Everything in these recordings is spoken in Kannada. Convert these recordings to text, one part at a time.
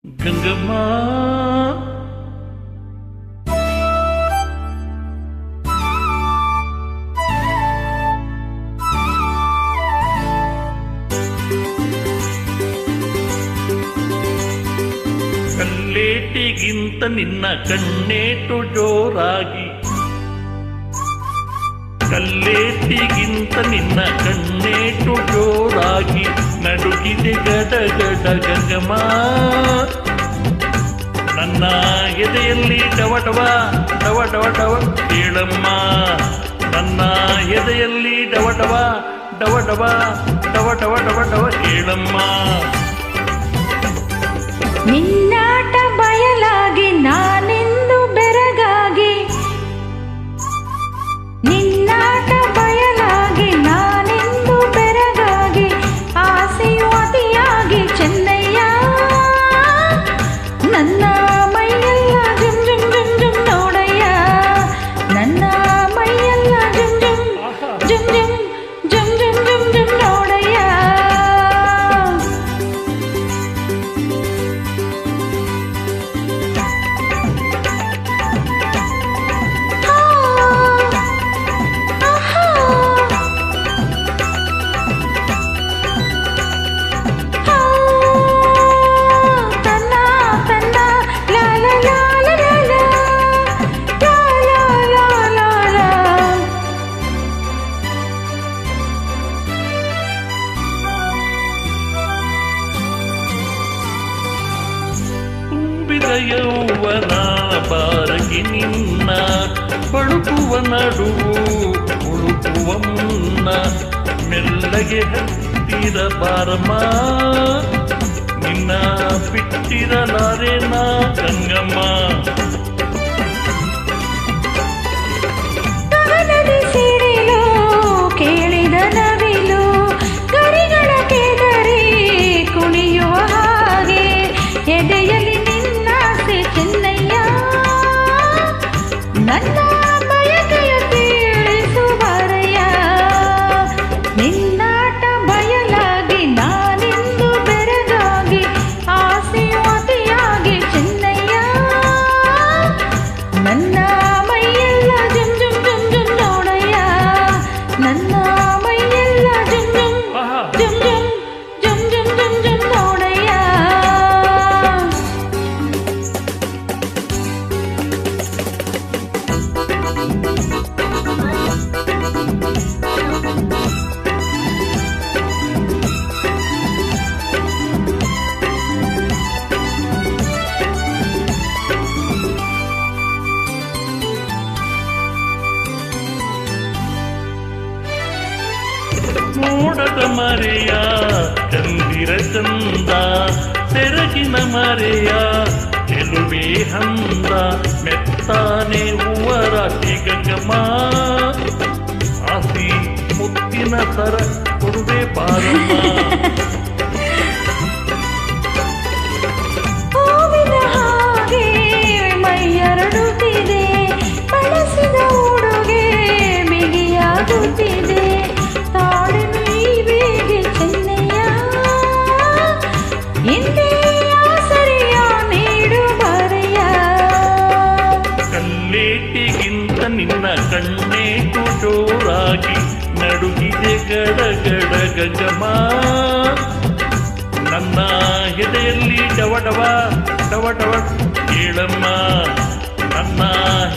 ಗಂಗಮ್ಮ ಕಲ್ಲೇಟಿಗಿಂತ ನಿನ್ನ ಕಣ್ಣೇಟು ಜೋರಾಗಿ, ಕಲ್ಲೇಟಿಗಿಂತ ನಿನ್ನ ಕಣ್ಣೇಟು ಜೋರಾಗಿ ನಡುಗಿದೆ ಗಡಗಡ ಗಂಗಮ್ಮ. ನನ್ನ ಎದೆಯಲ್ಲಿ ಡವಡವ ಡವ ಡವ ಡವ ಕೇಳಮ್ಮ, ನನ್ನ ಎದೆಯಲ್ಲಿ ಡವಡವ ಡವ ಡವ ಡವ ಡವ ಡವ ಡವ ಕೇಳಮ್ಮ. ನಿನ್ನಾಟ ಬಯಲಾಗಿ ನಾನೆಂದು ಬೆರಗಾಗಿ, ನಿನ್ನಾಟ ಬಯಲಾಗಿ ನಾನೆಂದು ಬೆರಗಾಗಿ ಆಸೆಯು ಅತಿಯಾಗಿ ಚೆನ್ನಯ್ಯ. ನನ್ನ ಮೈಯೆಲ್ಲ ಜುಮ್ ಜುಮ್ ಜುಮ್ ಜುಮ್ ನೋಡಯ್ಯ, ನನ್ನ ಮೈಯೆಲ್ಲ ಜುಮ್ ಜುಮ್ ಜುಮ್ ಜುಮ್ ಜುಮ್ ಜುಮ್ ಜುಮ್ ಜುಮ್ ನೋಡಯ್ಯ. ಯೌವನ ಬಾರಗಿ ನಿನ್ನ ಬಳುಕುವ ನಡುವು ಉಳುಕುವ ಮುನ್ನ ಮೆಲ್ಲಗೆ ಹತ್ತಿರ ಬಾರಮ್ಮ. ನಿನ್ನ ಬಿಟ್ಟಿರಲಾರೆ ನಾ ಗಂಗಮ್ಮ. ಕೇಳಿದ ನವಿಲು ಗರಿಗಳ ಕೆದರಿ ಕುಣಿಯುವ ಹಾಗೆ ಎದೆಯಲ್ಲಿ ಚೆನ್ನಯ್ಯ. ನನ್ನ ಬಯಕೆಯ ತಿಳಿಸು ಬಾರಯ್ಯ, ನಿನ್ನಾಟ ಬಯಲಾಗಿ ನಾನೆಂದು ಬೆರಗಾಗಿ ಆಸೆಯು ಅತಿಯಾಗಿ ಚೆನ್ನಯ್ಯ. ನನ್ನ ಮೈಯೆಲ್ಲ ಜುಮ್ ಜುಮ್ ಜುಮ್ ಜುಮ್ ನೋಡಯ್ಯ, ನನ್ನ ಮೈಯೆಲ್ಲ ಜುಮ್ ಜುಮ್ ಜುಮ್ ಜುಮ್ ಜುಮ್ ಜುಮ್ ಜುಮ್ ಜುಮ್ ನೋಡಯ್ಯ. ಮೋಡದ ಮರೆಯ ಚಂದಿರ ಚಂದ, ಸೆರಗಿನ ಮರೆಯ ಚೆಲುವೆ ಹಂದ, ಮೆತ್ತಾನೆ ಹೂವರಾಶಿ ಗಂಗಮ್ಮ. ಆಸಿ ಮುತ್ತಿನ ಸರ ಕೊಡುವೆ ಬಾರಮ್ಮ. ಹಾಗೆ ಮೈಯರಡುತ್ತಿದೆ, ಬಳಸಿದ ಉಡುಗೆ ಬಿಗಿಯಾಗುತ್ತಿದೆ. ತಾಳನು ಈ ಬೇಗೆ ಚೆನ್ನಯ್ಯ, ಎಂದೇ ಆಸರೆಯ ನೀಡು ಬಾರಯ್ಯ. ಕಲ್ಲೇಟಿಗಿಂತ ನಿನ್ನ ಕಣ್ಣೇಟು ಜೋರಾಗಿ ನಡುಗಿದೆ ಗಡಗಡ ಗಂಗಮ್ಮ. ನನ್ನ ಎದೆಯಲ್ಲಿ ಡವಡವ ಡವ ಡವ ಕೇಳಮ್ಮ, ನನ್ನ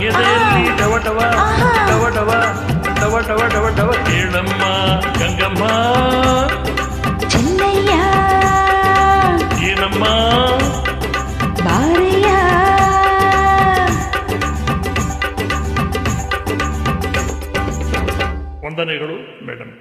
ಎದೆಯಲ್ಲಿ ಡವಡವ ಡವ ಡವ ಡವ ಡವ ಡವ ಡವ ಕೇಳಮ್ಮ ಗಂಗಮ್ಮ. ಚೆನ್ನಯ್ಯ ಏನಮ್ಮ ಬಾರಯ್ಯ. ವಂದನೆಗಳು ಮೇಡಮ್.